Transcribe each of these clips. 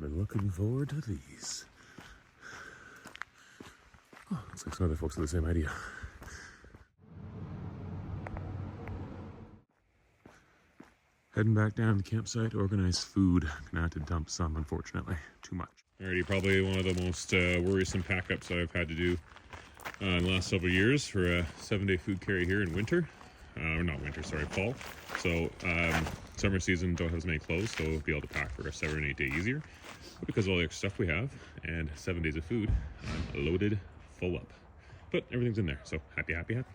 Been looking forward to these. Oh, looks like some other folks have the same idea. Heading back down to the campsite to organize food. Gonna have to dump some, unfortunately. Too much. Alrighty, probably one of the most worrisome pack-ups that I've had to do in the last several years for a 7-day food carry here in winter. Or not winter, sorry, fall. So summer season don't have as many clothes, so we'll be able to pack for a 7 or 8 day easier. But because of all the extra stuff we have and 7 days of food, I'm loaded full up. But everything's in there, so happy, happy, happy.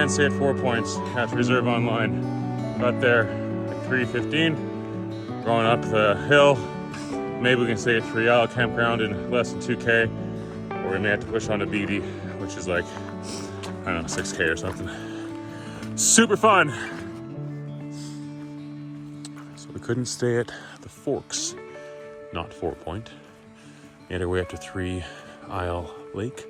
Stay at 4 points, have to reserve online. Got there at 3:15, going up the hill. Maybe we can stay at 3L campground in less than 2K, or we may have to push on to BD, which is like, I don't know, 6K or something. Super fun! So we couldn't stay at the Forks, not 4 Point. Made our way up to 3Isle Lake.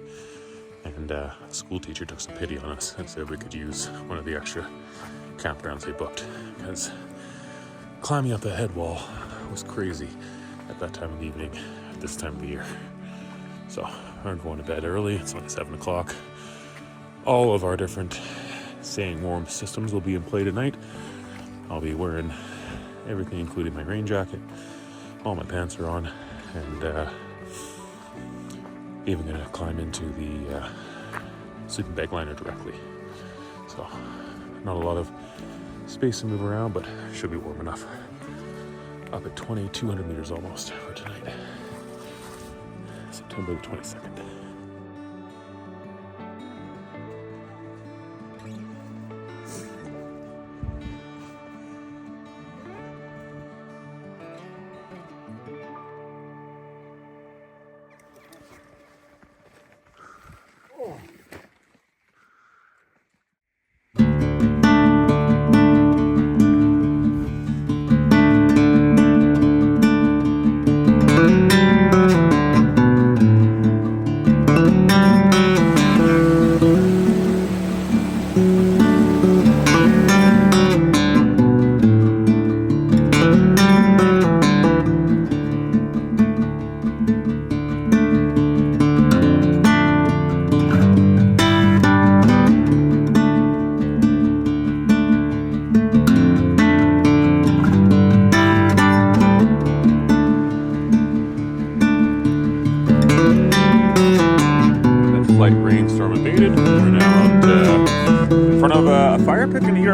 And a school teacher took some pity on us and said we could use one of the extra campgrounds they booked, because climbing up the head wall was crazy at that time of the evening, at this time of the year. So we're going to bed early. It's only 7 o'clock. All of our different staying warm systems will be in play tonight. I'll be wearing everything, including my rain jacket. All my pants are on, and even gonna climb into the sleeping bag liner directly. So not a lot of space to move around, but should be warm enough. Up at 2,200 meters almost for tonight. September the 22nd.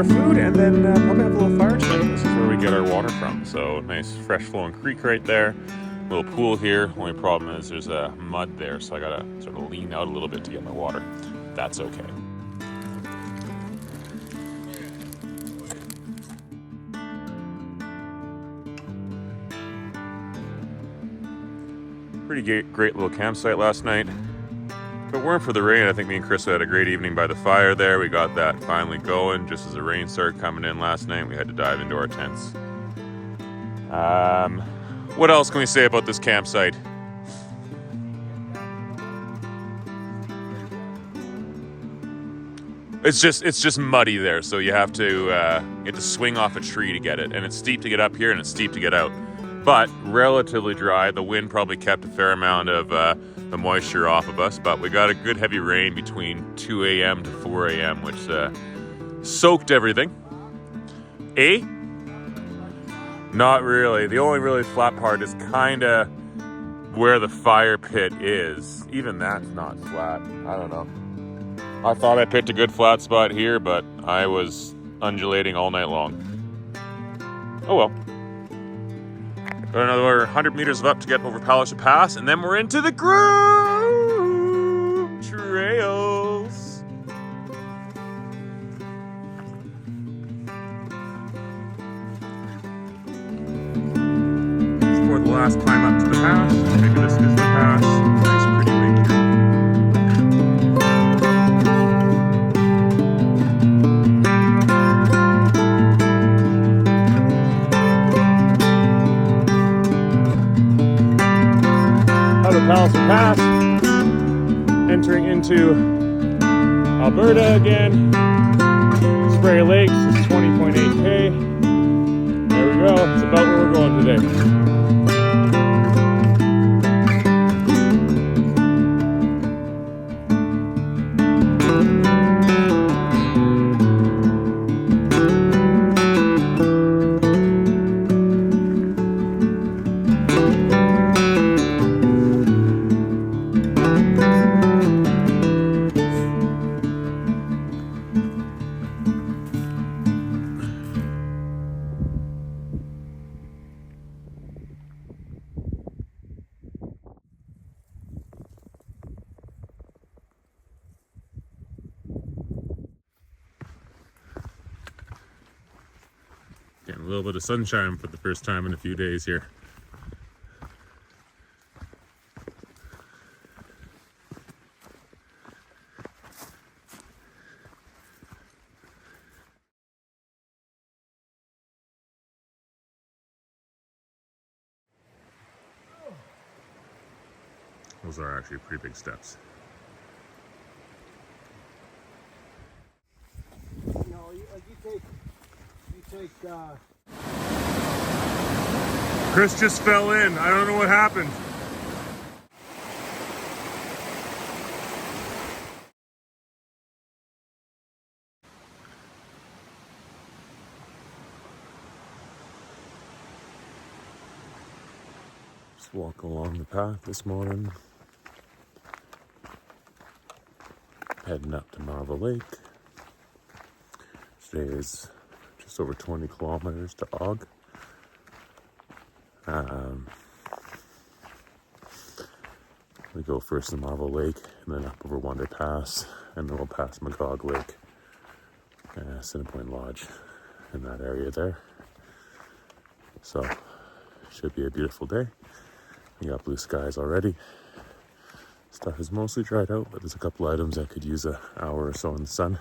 Food, and then probably have a little fire tonight. This is where we get our water from. So nice fresh flowing creek right there. Little pool here. Only problem is there's a mud there, so I gotta sort of lean out a little bit to get my water. That's okay. Pretty great little campsite last night. If it weren't for the rain, I think me and Chris had a great evening by the fire there. We got that finally going just as the rain started coming in last night. We had to dive into our tents. What else can we say about this campsite? It's just muddy there, so you have to swing off a tree to get it, and it's steep to get up here and it's steep to get out. But relatively dry. The wind probably kept a fair amount of the moisture off of us, but we got a good heavy rain between 2 a.m. to 4 a.m., which soaked everything. Not really. The only really flat part is kind of where the fire pit is. Even that's not flat. I don't know. I thought I picked a good flat spot here, but I was undulating all night long. Oh well. Got another 100 meters up to get over Palliser Pass, and then we're into the Groove Trails. For the last climb up to the pass. Maybe this is the pass. Nice pretty lake here. Palliser Pass, entering into Alberta again. Spray Lakes is 20.8K. There we go, it's about where we're going today. Getting a little bit of sunshine for the first time in a few days here. Those are actually pretty big steps. Chris just fell in. I don't know what happened. Just walk along the path this morning. Heading up to Marva Lake. Today is just over 20 kilometers to Og. We go first to Marva Lake and then up over Wonder Pass, and then we'll pass Magog Lake and Assininboine Lodge in that area there. So, should be a beautiful day. We got blue skies already. Stuff is mostly dried out, but there's a couple items that could use an hour or so in the sun.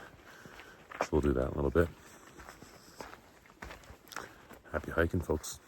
So we'll do that in a little bit. Happy hiking, folks.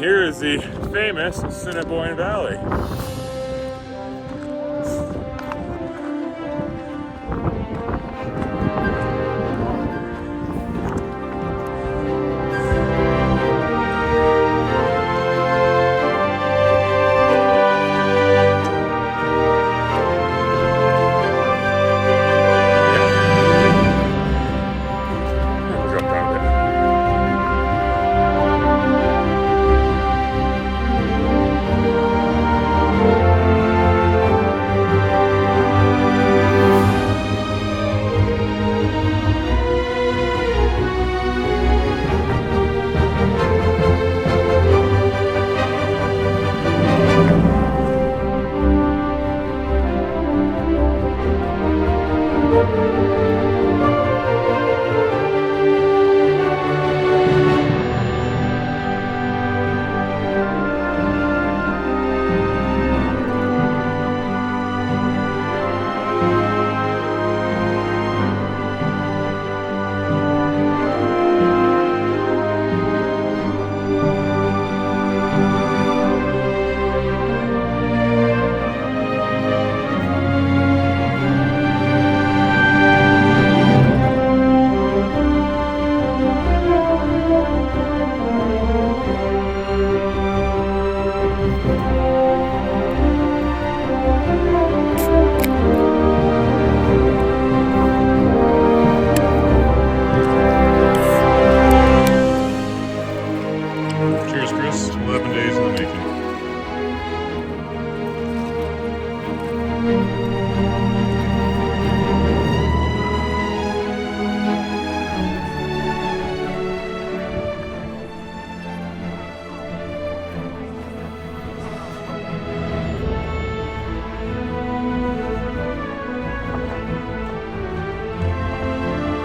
here is the famous Assininboine Valley. Cheers, Chris. 11 days in the making.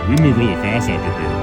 We move really fast after beer.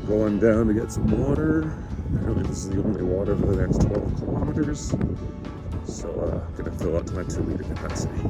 Going down to get some water. Apparently this is the only water for the next 12 kilometers. So I'm gonna fill up to my 2-liter capacity.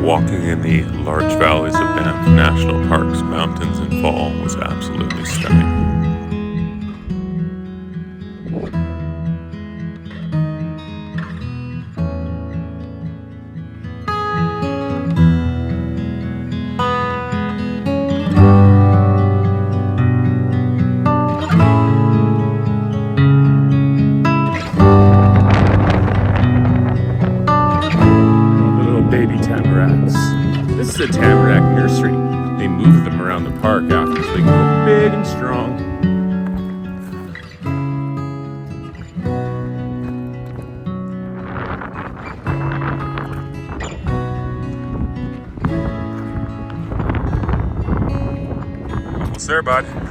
Walking in the large valleys of Banff National Park's mountains in fall was absolutely stunning. the Tamarack Nursery. They move them around the park after so they can go big and strong. Almost there, bud.